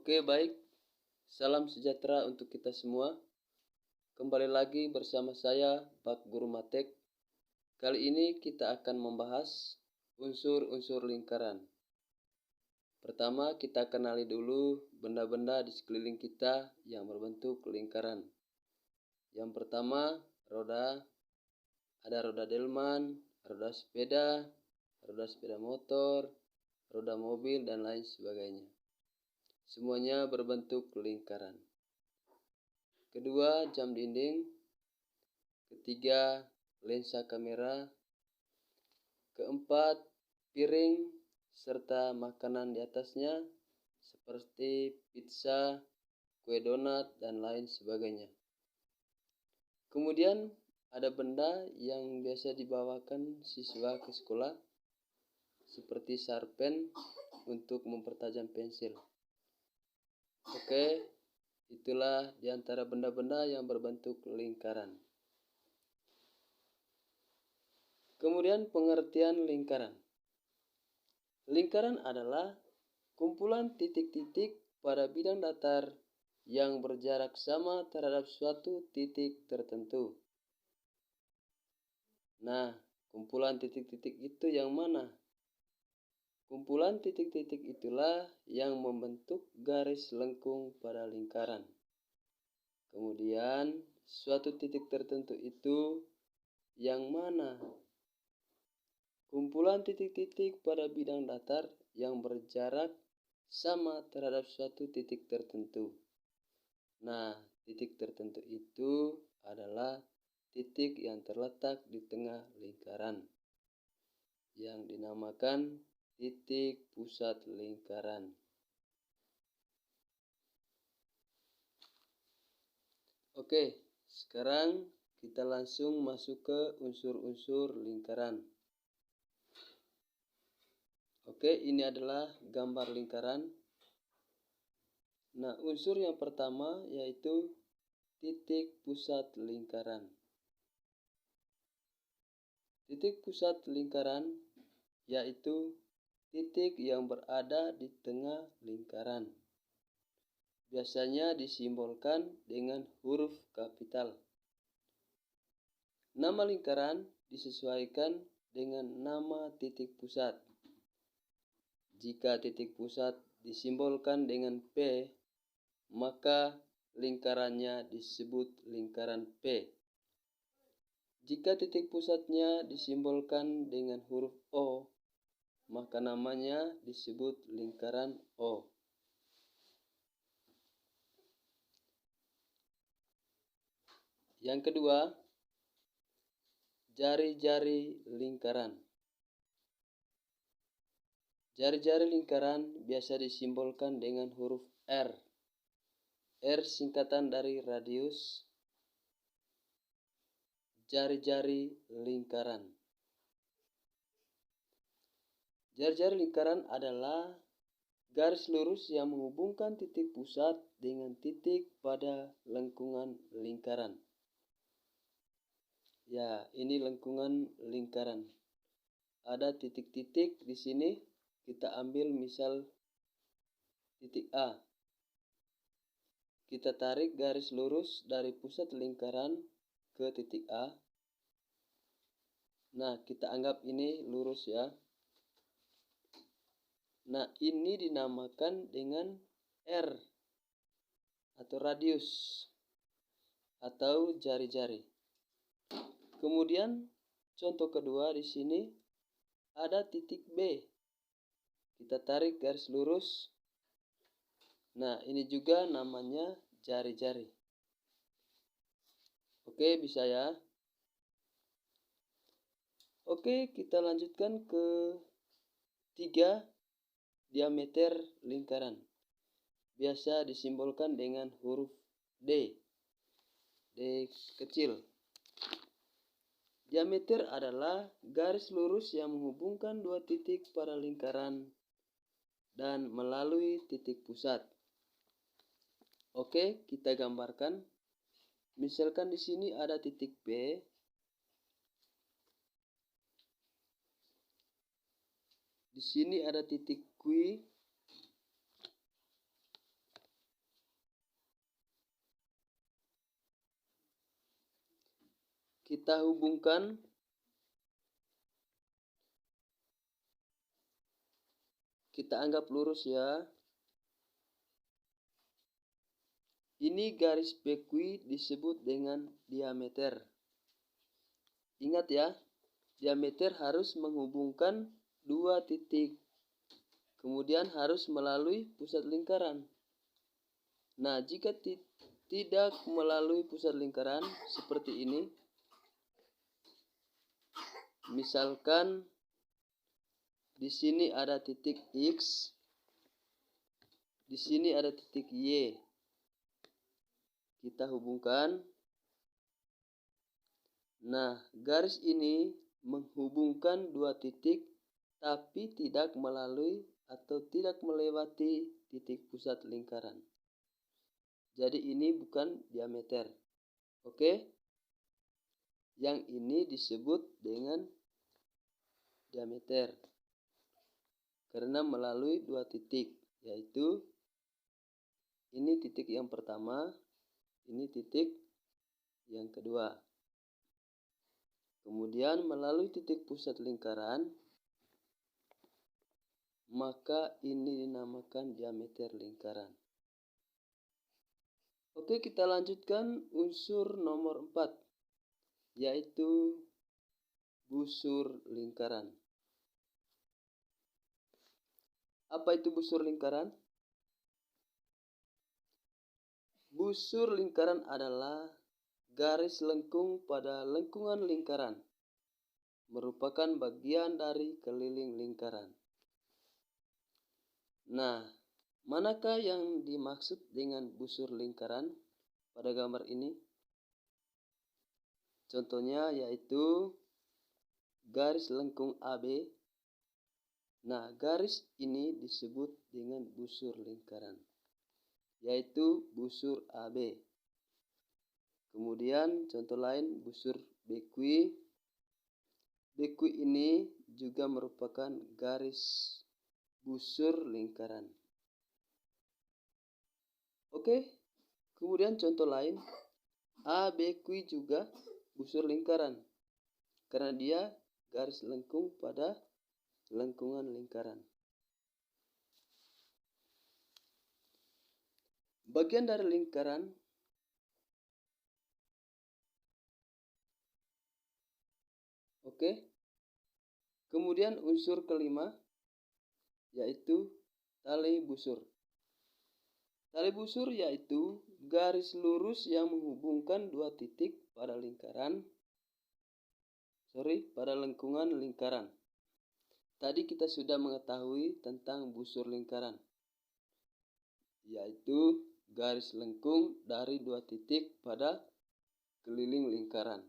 Oke, baik. Salam sejahtera untuk kita semua. Kembali lagi bersama saya, Pak Guru Matek. Kali ini kita akan membahas unsur-unsur lingkaran. Pertama, kita kenali dulu benda-benda di sekeliling kita yang berbentuk lingkaran. Yang pertama, roda. Ada roda delman, roda sepeda motor, roda mobil, dan lain sebagainya. Semuanya berbentuk lingkaran. Kedua, jam dinding. Ketiga, lensa kamera. Keempat, piring serta makanan di atasnya seperti pizza, kue donat, dan lain sebagainya. Kemudian ada benda yang biasa dibawakan siswa ke sekolah seperti sarpen untuk mempertajam pensil. Oke, itulah di antara benda-benda yang berbentuk lingkaran. Kemudian pengertian lingkaran. Lingkaran adalah kumpulan titik-titik pada bidang datar yang berjarak sama terhadap suatu titik tertentu. Nah, kumpulan titik-titik itu yang mana? Kumpulan titik-titik itulah yang membentuk garis lengkung pada lingkaran. Kemudian, suatu titik tertentu itu yang mana? Kumpulan titik-titik pada bidang datar yang berjarak sama terhadap suatu titik tertentu. Nah, titik tertentu itu adalah titik yang terletak di tengah lingkaran, yang dinamakan titik pusat lingkaran. Oke, sekarang kita langsung masuk ke unsur-unsur lingkaran. Oke, ini adalah gambar lingkaran. Nah, unsur yang pertama yaitu titik pusat lingkaran. Titik pusat lingkaran yaitu titik yang berada di tengah lingkaran. Biasanya disimbolkan dengan huruf kapital. Nama lingkaran disesuaikan dengan nama titik pusat. Jika titik pusat disimbolkan dengan P, maka lingkarannya disebut lingkaran P. Jika titik pusatnya disimbolkan dengan huruf O, maka namanya disebut lingkaran O. Yang kedua, jari-jari lingkaran. Jari-jari lingkaran biasa disimbolkan dengan huruf R. R singkatan dari radius. Jari-jari lingkaran. Jari-jari lingkaran adalah garis lurus yang menghubungkan titik pusat dengan titik pada lengkungan lingkaran. Ya, ini lengkungan lingkaran. Ada titik-titik di sini. Kita ambil misal titik A. Kita tarik garis lurus dari pusat lingkaran ke titik A. Nah, kita anggap ini lurus ya. Nah, ini dinamakan dengan R atau radius atau jari-jari. Kemudian contoh kedua di sini ada titik B. Kita tarik garis lurus. Nah, ini juga namanya jari-jari. Oke, bisa ya. Oke, kita lanjutkan ke 3, diameter lingkaran. Biasa disimbolkan dengan huruf D. D kecil. Diameter adalah garis lurus yang menghubungkan dua titik pada lingkaran dan melalui titik pusat. Oke, kita gambarkan. Misalkan di sini ada titik B. Di sini ada titik Q. kita hubungkan kita anggap lurus ya. Ini garis PQ disebut dengan diameter. Ingat ya, diameter harus menghubungkan dua titik. Kemudian harus melalui pusat lingkaran. Nah, jika tidak melalui pusat lingkaran seperti ini, misalkan di sini ada titik X, di sini ada titik Y. Kita hubungkan. Nah, garis ini menghubungkan dua titik tapi tidak melalui atau tidak melewati titik pusat lingkaran. Jadi ini bukan diameter. Oke? Yang ini disebut dengan diameter karena melalui dua titik, yaitu ini titik yang pertama, ini titik yang kedua. Kemudian melalui titik pusat lingkaran, maka ini dinamakan diameter lingkaran. Oke, kita lanjutkan unsur nomor 4, yaitu busur lingkaran. Apa itu busur lingkaran? Busur lingkaran adalah garis lengkung pada lengkungan lingkaran, merupakan bagian dari keliling lingkaran. Nah, manakah yang dimaksud dengan busur lingkaran pada gambar ini? Contohnya yaitu garis lengkung AB. Nah, garis ini disebut dengan busur lingkaran, yaitu busur AB. Kemudian contoh lain busur BQ. BQ ini juga merupakan garis busur lingkaran. Oke, kemudian contoh lain ABQ juga busur lingkaran karena dia garis lengkung pada lengkungan lingkaran. Bagian dari lingkaran oke. Kemudian unsur kelima yaitu tali busur. Tali busur yaitu garis lurus yang menghubungkan dua titik pada lengkungan lingkaran. Tadi kita sudah mengetahui tentang busur lingkaran, yaitu garis lengkung dari dua titik pada keliling lingkaran.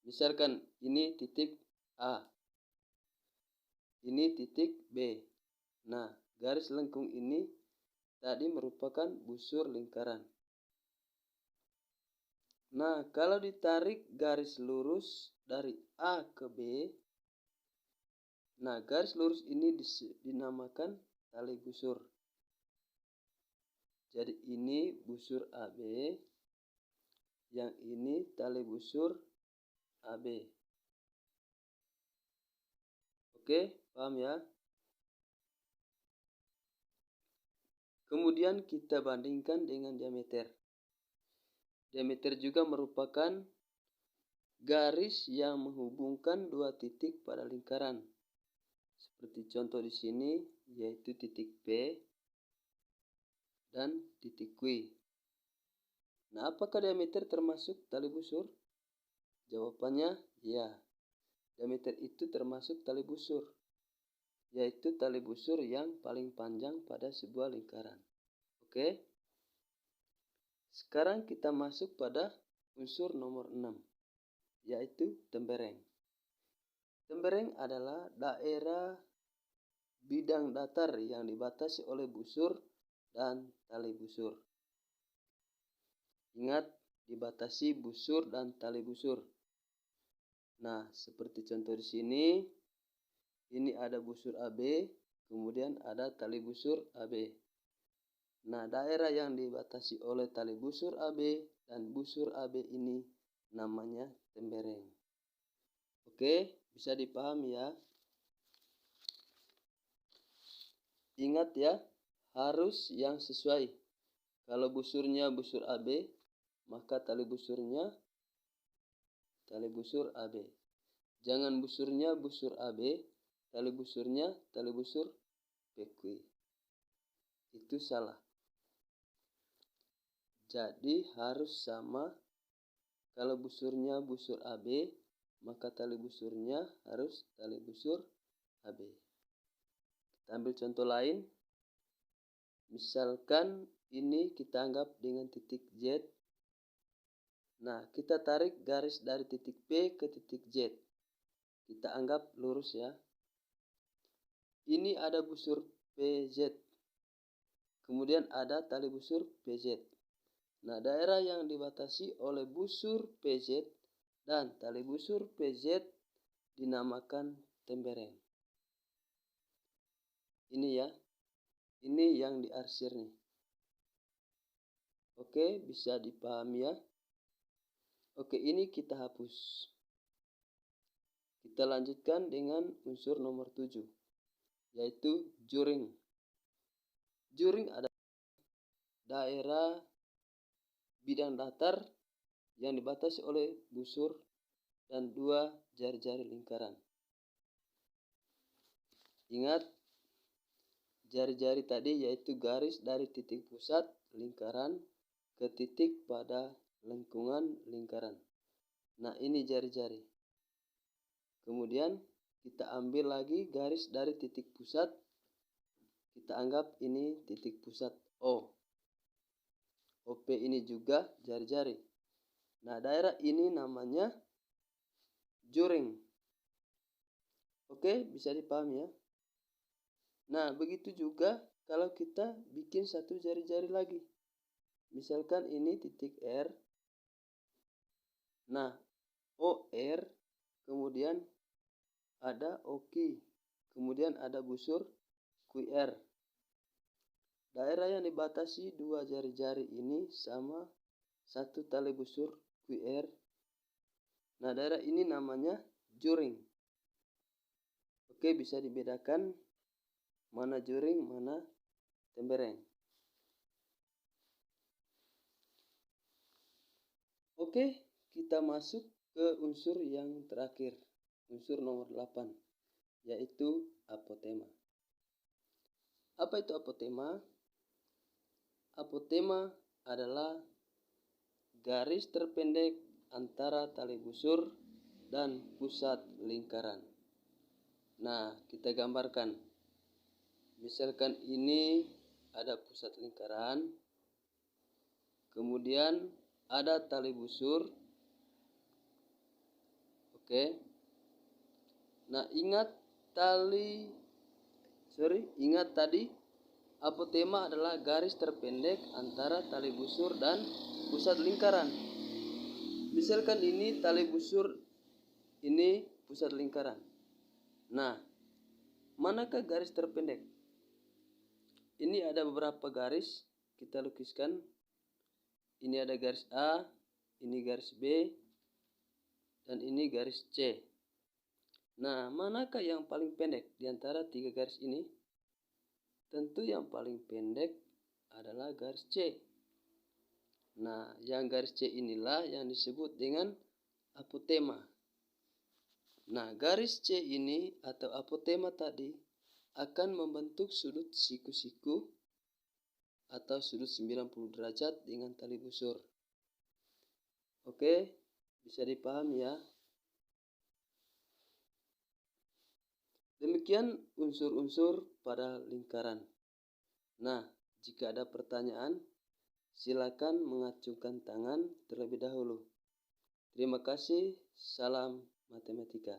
Misalkan ini titik A, ini titik B. Nah, garis lengkung ini tadi merupakan busur lingkaran. Nah, kalau ditarik garis lurus dari A ke B, nah garis lurus ini dinamakan tali busur. Jadi ini busur AB, yang ini tali busur AB. Oke, paham ya? Kemudian kita bandingkan dengan diameter. Diameter juga merupakan garis yang menghubungkan dua titik pada lingkaran. Seperti contoh di sini, yaitu titik P dan titik Q. Nah, apakah diameter termasuk tali busur? Jawabannya ya. Diameter itu termasuk tali busur, yaitu tali busur yang paling panjang pada sebuah lingkaran. Oke. Sekarang kita masuk pada unsur nomor 6, yaitu tembereng. Tembereng adalah daerah bidang datar yang dibatasi oleh busur dan tali busur. Ingat, dibatasi busur dan tali busur. Nah, seperti contoh di sini, ini ada busur AB, kemudian ada tali busur AB. Nah, daerah yang dibatasi oleh tali busur AB dan busur AB ini namanya tembereng. Oke, bisa dipahami ya. Ingat ya, harus yang sesuai. Kalau busurnya busur AB, maka tali busurnya tali busur AB. Jangan busurnya busur AB, tali busurnya tali busur PQ. Itu salah. Jadi harus sama. Kalau busurnya busur AB, maka tali busurnya harus tali busur AB. Kita ambil contoh lain. Misalkan ini kita anggap dengan titik Z. Nah, kita tarik garis dari titik P ke titik Z. Kita anggap lurus ya. Ini ada busur PZ. Kemudian ada tali busur PZ. Nah, daerah yang dibatasi oleh busur PZ dan tali busur PZ dinamakan tembereng. Ini ya. Ini yang diarsir nih. Oke, bisa dipahami ya. Oke, ini kita hapus. Kita lanjutkan dengan unsur nomor 7, yaitu juring. Juring adalah daerah bidang datar yang dibatasi oleh busur dan dua jari-jari lingkaran. Ingat, jari-jari tadi yaitu garis dari titik pusat lingkaran ke titik pada lengkungan lingkaran. Nah, ini jari-jari. Kemudian kita ambil lagi garis dari titik pusat. Kita anggap ini titik pusat O. OP ini juga jari-jari. Nah, daerah ini namanya juring. Oke, bisa dipahami ya. Nah, begitu juga kalau kita bikin satu jari-jari lagi. Misalkan ini titik R. Nah, OR, kemudian ada OK, kemudian ada busur QR. Daerah yang dibatasi dua jari-jari ini sama satu tali busur QR. Nah, daerah ini namanya juring. Oke, bisa dibedakan mana juring, mana tembereng. Oke, kita masuk ke unsur yang terakhir, unsur nomor 8, yaitu apotema. Apa itu apotema? Apotema adalah garis terpendek antara tali busur dan pusat lingkaran. Nah, kita gambarkan. Misalkan ini ada pusat lingkaran, kemudian ada tali busur. Oke. Nah, ingat tadi apotema adalah garis terpendek antara tali busur dan pusat lingkaran. Misalkan ini tali busur, ini pusat lingkaran. Nah, manakah garis terpendek? Ini ada beberapa garis, kita lukiskan. Ini ada garis A, ini garis B, dan ini garis C. Nah, manakah yang paling pendek di antara tiga garis ini? Tentu yang paling pendek adalah garis C. Nah, yang garis C inilah yang disebut dengan apotema. Nah, garis C ini atau apotema tadi akan membentuk sudut siku-siku atau sudut 90 derajat dengan tali busur. Oke, bisa dipahami ya. Demikian unsur-unsur pada lingkaran. Nah, jika ada pertanyaan, silakan mengacungkan tangan terlebih dahulu. Terima kasih. Salam matematika.